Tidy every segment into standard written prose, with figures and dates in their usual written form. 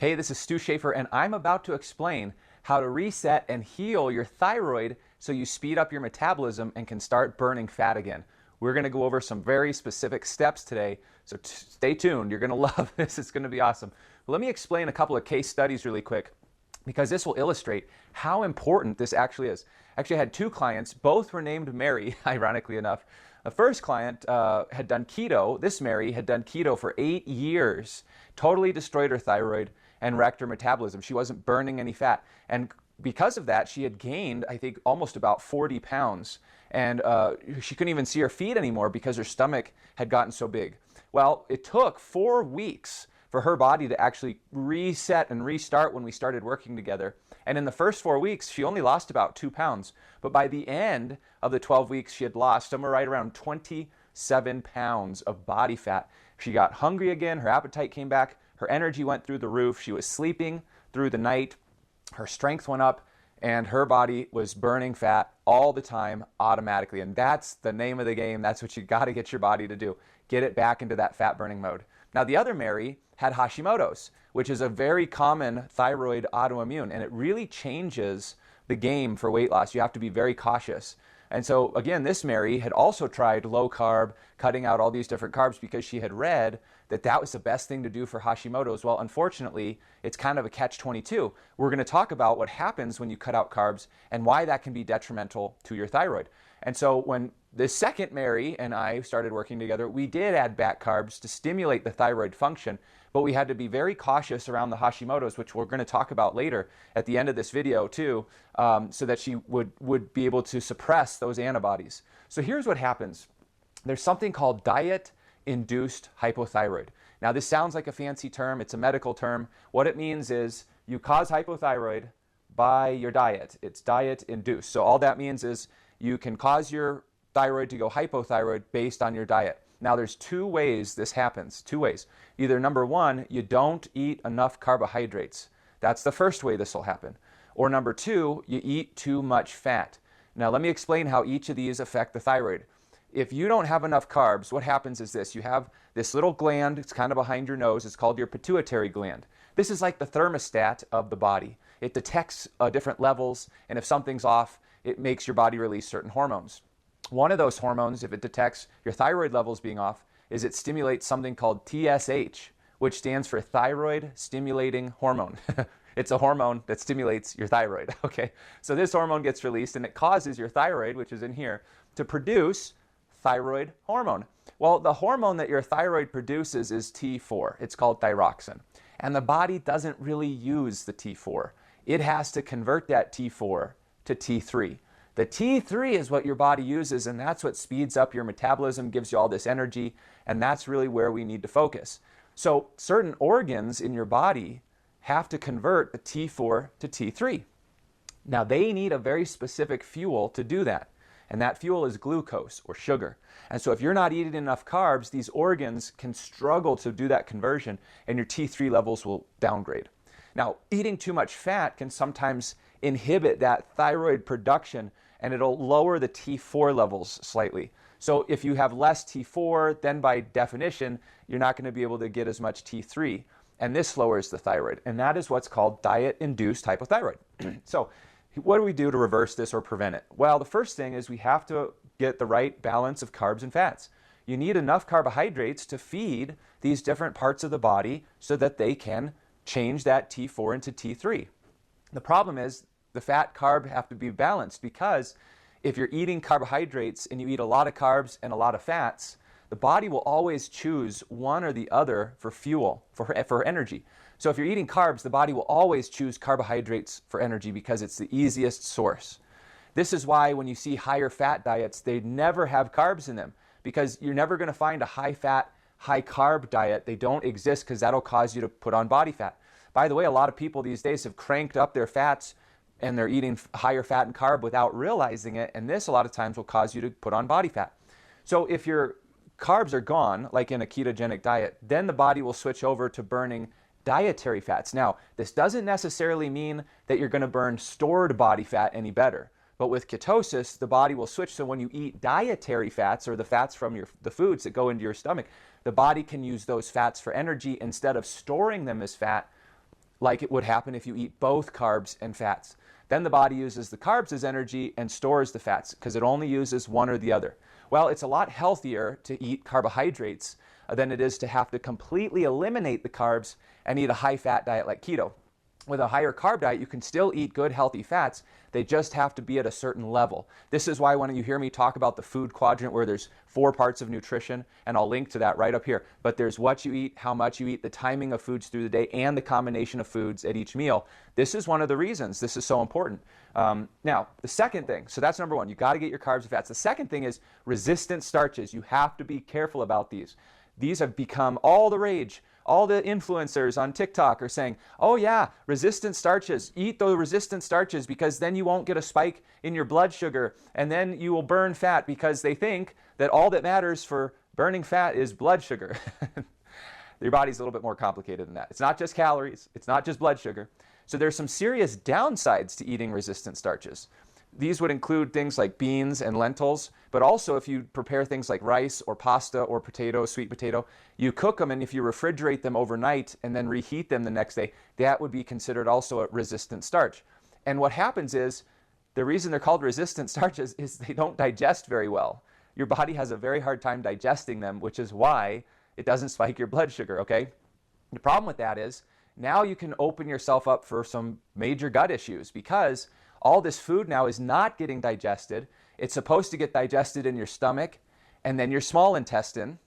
Hey, this is Stu Schaefer, and I'm about to explain how to reset and heal your thyroid so you speed up your metabolism and can start burning fat again. We're going to go over some very specific steps today, so stay tuned. You're going to love this. It's going to be awesome. Let me explain a couple of case studies really quick, because this will illustrate how important this actually is. Actually, I had two clients. Both were named Mary, ironically enough. The first client had done keto. This Mary had done keto for 8 years, totally destroyed her thyroid and wrecked her metabolism. She wasn't burning any fat. And because of that, she had gained, I think, almost about 40 pounds. And she couldn't even see her feet anymore because her stomach had gotten so big. Well, it took 4 weeks for her body to actually reset and restart when we started working together. And in the first 4 weeks, she only lost about 2 pounds. But by the end of the 12 weeks, she had lost somewhere right around 27 pounds of body fat. She got hungry again. Her appetite came back. Her energy went through the roof. She was sleeping through the night. Her strength went up, and her body was burning fat all the time automatically. And that's the name of the game. That's what you got to get your body to do. Get it back into that fat burning mode. Now, the other Mary had Hashimoto's, which is a very common thyroid autoimmune, and it really changes the game for weight loss. You have to be very cautious. And so, again, this Mary had also tried low carb, cutting out all these different carbs because she had read that that was the best thing to do for Hashimoto's. Well, unfortunately, it's kind of a catch-22. We're going to talk about what happens when you cut out carbs and why that can be detrimental to your thyroid. And so when the second Mary and I started working together, we did add back carbs to stimulate the thyroid function, but we had to be very cautious around the Hashimoto's, which we're going to talk about later at the end of this video too, so that she would be able to suppress those antibodies. So here's what happens. There's something called diet-induced hypothyroid. Now, this sounds like a fancy term. It's a medical term. What it means is you cause hypothyroid by your diet. It's diet-induced. So all that means is you can cause your thyroid to go hypothyroid based on your diet. Now, there's 2 ways this happens, 2 ways. Either number 1, you don't eat enough carbohydrates. That's the first way this will happen. Or number 2, you eat too much fat. Now, let me explain how each of these affect the thyroid. If you don't have enough carbs, what happens is this. You have this little gland, it's kind of behind your nose. It's called your pituitary gland. This is like the thermostat of the body. It detects different levels, and if something's off, it makes your body release certain hormones. One of those hormones, if it detects your thyroid levels being off, is it stimulates something called TSH, which stands for thyroid stimulating hormone. It's a hormone that stimulates your thyroid, okay? So this hormone gets released, and it causes your thyroid, which is in here, to produce thyroid hormone. Well, the hormone that your thyroid produces is T4. It's called thyroxine. And the body doesn't really use the T4. It has to convert that T4 to T3. The T3 is what your body uses, and that's what speeds up your metabolism, gives you all this energy, and that's really where we need to focus. So certain organs in your body have to convert the T4 to T3. Now, they need a very specific fuel to do that, and that fuel is glucose or sugar. And so if you're not eating enough carbs, these organs can struggle to do that conversion, and your T3 levels will downgrade. Now, eating too much fat can sometimes inhibit that thyroid production, and it'll lower the T4 levels slightly. So if you have less T4, then by definition, you're not going to be able to get as much T3, and this lowers the thyroid, and that is what's called diet-induced hypothyroid. So what do we do to reverse this or prevent it? Well, the first thing is we have to get the right balance of carbs and fats. You need enough carbohydrates to feed these different parts of the body so that they can change that T4 into T3. The problem is the fat carb have to be balanced, because if you're eating carbohydrates and you eat a lot of carbs and a lot of fats, the body will always choose one or the other for fuel, for energy. So if you're eating carbs, the body will always choose carbohydrates for energy because it's the easiest source. This is why when you see higher fat diets, they never have carbs in them, because you're never going to find a high fat, high carb diet. They don't exist, because that'll cause you to put on body fat. By the way, a lot of people these days have cranked up their fats, and they're eating higher fat and carb without realizing it, and this a lot of times will cause you to put on body fat. So if your carbs are gone, like in a ketogenic diet, then the body will switch over to burning dietary fats. Now, this doesn't necessarily mean that you're going to burn stored body fat any better, but with ketosis, the body will switch. So when you eat dietary fats, or the fats from the foods that go into your stomach, the body can use those fats for energy instead of storing them as fat like it would happen if you eat both carbs and fats. Then the body uses the carbs as energy and stores the fats because it only uses one or the other. Well, it's a lot healthier to eat carbohydrates than it is to have to completely eliminate the carbs and eat a high-fat diet like keto. With a higher carb diet, you can still eat good, healthy fats. They just have to be at a certain level. This is why when you hear me talk about the food quadrant where there's 4 parts of nutrition, and I'll link to that right up here, but there's what you eat, how much you eat, the timing of foods through the day, and the combination of foods at each meal. This is one of the reasons this is so important. Now, the second thing, so that's number one, you got to get your carbs and fats. The second thing is resistant starches. You have to be careful about these. These have become all the rage. All the influencers on TikTok are saying, oh yeah, resistant starches, eat the resistant starches because then you won't get a spike in your blood sugar and then you will burn fat because they think that all that matters for burning fat is blood sugar. Your body's a little bit more complicated than that. It's not just calories, it's not just blood sugar. So there's some serious downsides to eating resistant starches. These would include things like beans and lentils, but also if you prepare things like rice or pasta or potato, sweet potato, you cook them, and if you refrigerate them overnight and then reheat them the next day, that would be considered also a resistant starch. And what happens is, the reason they're called resistant starches is they don't digest very well. Your body has a very hard time digesting them, which is why it doesn't spike your blood sugar, okay? The problem with that is, now you can open yourself up for some major gut issues because all this food now is not getting digested. It's supposed to get digested in your stomach and then your small intestine,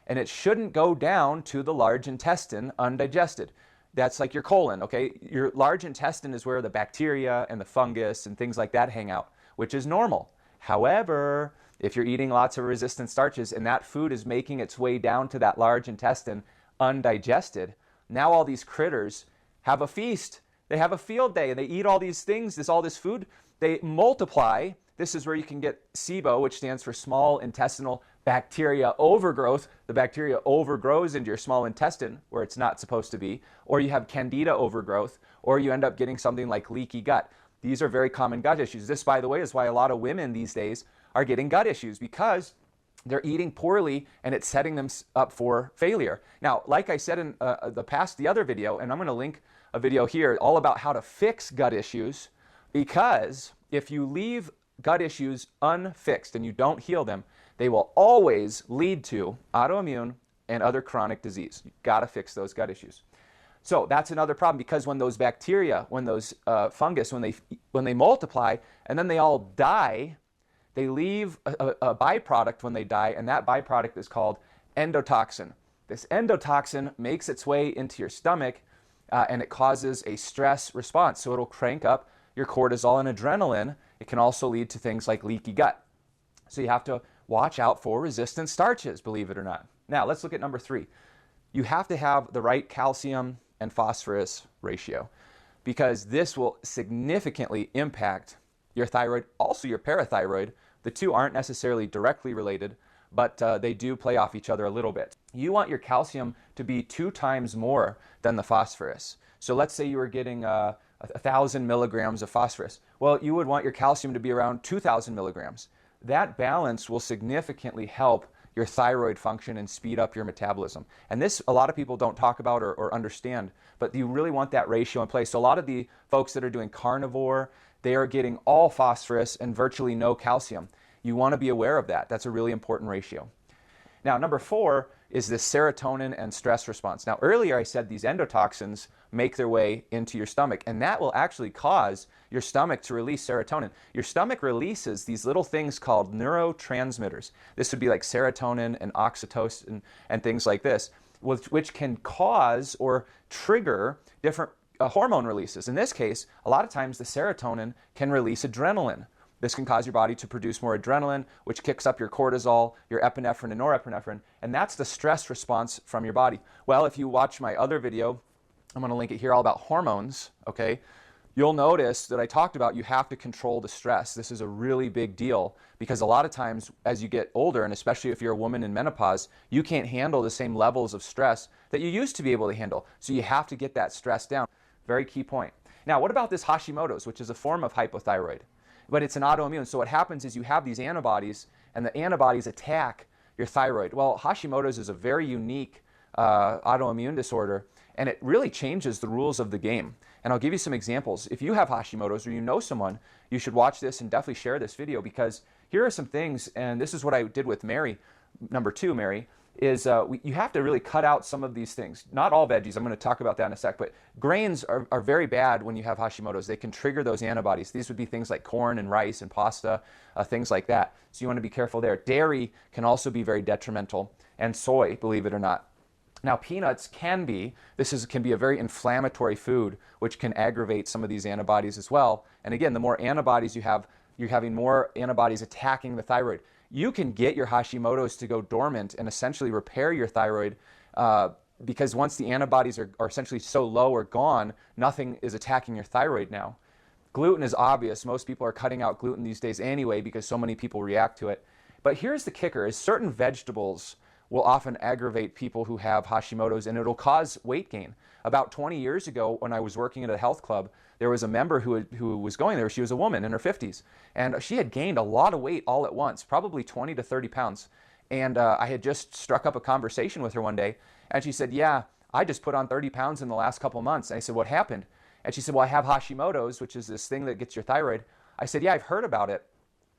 and it shouldn't go down to the large intestine undigested. That's like your colon, okay? Your large intestine is where the bacteria and the fungus and things like that hang out, which is normal. However, if you're eating lots of resistant starches and that food is making its way down to that large intestine undigested, now all these critters have a feast. They have a field day and they eat all these things, all this food. They multiply. This is where you can get SIBO, which stands for small intestinal bacteria overgrowth. The bacteria overgrows into your small intestine where it's not supposed to be, or you have candida overgrowth, or you end up getting something like leaky gut. These are very common gut issues. This, by the way, is why a lot of women these days are getting gut issues because they're eating poorly and it's setting them up for failure. Now, like I said in the other video, and I'm going to link a video here all about how to fix gut issues, because if you leave gut issues unfixed and you don't heal them, they will always lead to autoimmune and other chronic disease. You've got to fix those gut issues. So that's another problem, because when those bacteria, when those fungus, when they multiply and then they all die, they leave a byproduct when they die, and that byproduct is called endotoxin. This endotoxin makes its way into your stomach and it causes a stress response. So it'll crank up your cortisol and adrenaline. It can also lead to things like leaky gut. So you have to watch out for resistant starches, believe it or not. Now let's look at number 3. You have to have the right calcium and phosphorus ratio, because this will significantly impact your thyroid, also your parathyroid. The two aren't necessarily directly related, but they do play off each other a little bit. You want your calcium to be 2 times more than the phosphorus. So let's say you were getting 1,000 milligrams of phosphorus. Well, you would want your calcium to be around 2,000 milligrams. That balance will significantly help your thyroid function and speed up your metabolism. And this, a lot of people don't talk about or understand, but you really want that ratio in place. So a lot of the folks that are doing carnivore, they are getting all phosphorus and virtually no calcium. You want to be aware of that. That's a really important ratio. Now, number 4 is this serotonin and stress response. Now, earlier I said these endotoxins make their way into your stomach, and that will actually cause your stomach to release serotonin. Your stomach releases these little things called neurotransmitters. This would be like serotonin and oxytocin and things like this, which can cause or trigger different hormone releases. In this case, a lot of times the serotonin can release adrenaline. This can cause your body to produce more adrenaline, which kicks up your cortisol, your epinephrine and norepinephrine, and that's the stress response from your body. Well, if you watch my other video, I'm going to link it here, all about hormones, okay? You'll notice that I talked about you have to control the stress. This is a really big deal because a lot of times as you get older, and especially if you're a woman in menopause, you can't handle the same levels of stress that you used to be able to handle. So you have to get that stress down. Very key point. Now, what about this Hashimoto's, which is a form of hypothyroid? But it's an autoimmune. So what happens is you have these antibodies, and the antibodies attack your thyroid. Well, Hashimoto's is a very unique autoimmune disorder, and it really changes the rules of the game. And I'll give you some examples. If you have Hashimoto's or you know someone, you should watch this and definitely share this video, because here are some things, and this is what I did with Mary, number 2, Mary, is you have to really cut out some of these things. Not all veggies, I'm going to talk about that in a sec, but grains are very bad when you have Hashimoto's. They can trigger those antibodies. These would be things like corn and rice and pasta, things like that. So you want to be careful there. Dairy can also be very detrimental, and soy, believe it or not. Now, peanuts can be a very inflammatory food, which can aggravate some of these antibodies as well. And again, the more antibodies you have, you're having more antibodies attacking the thyroid. You can get your Hashimoto's to go dormant and essentially repair your thyroid, because once the antibodies are essentially so low or gone, nothing is attacking your thyroid now. Gluten is obvious. Most people are cutting out gluten these days anyway because so many people react to it. But here's the kicker, is certain vegetables will often aggravate people who have Hashimoto's, and it'll cause weight gain. About 20 years ago, when I was working at a health club, there was a member who was going there. She was a woman in her 50s, and she had gained a lot of weight all at once, probably 20 to 30 pounds. And I had just struck up a conversation with her one day, and she said, yeah, I just put on 30 pounds in the last couple months. And I said, what happened? And she said, well, I have Hashimoto's, which is this thing that gets your thyroid. I said, yeah, I've heard about it.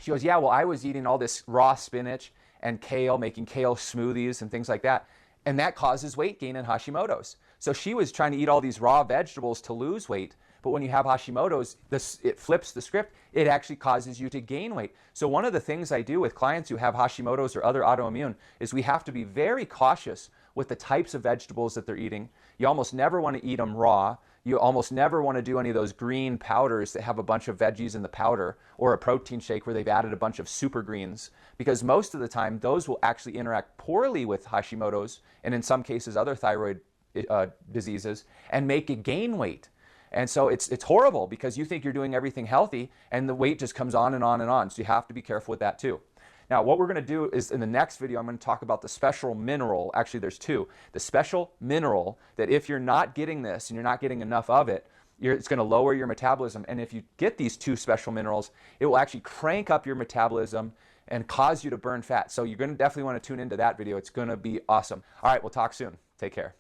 She goes, yeah, well, I was eating all this raw spinach and kale, making kale smoothies and things like that. And that causes weight gain in Hashimoto's. So she was trying to eat all these raw vegetables to lose weight. But when you have Hashimoto's, it flips the script. It actually causes you to gain weight. So one of the things I do with clients who have Hashimoto's or other autoimmune is we have to be very cautious with the types of vegetables that they're eating. You almost never want to eat them raw. You almost never want to do any of those green powders that have a bunch of veggies in the powder, or a protein shake where they've added a bunch of super greens, because most of the time those will actually interact poorly with Hashimoto's, and in some cases other thyroid diseases, and make you gain weight. And so it's horrible, because you think you're doing everything healthy and the weight just comes on and on and on. So you have to be careful with that too. Now, what we're going to do is, in the next video, I'm going to talk about the special mineral. Actually, there's 2. The special mineral that if you're not getting this and you're not getting enough of it, it's going to lower your metabolism. And if you get these 2 special minerals, it will actually crank up your metabolism and cause you to burn fat. So you're going to definitely want to tune into that video. It's going to be awesome. All right, we'll talk soon. Take care.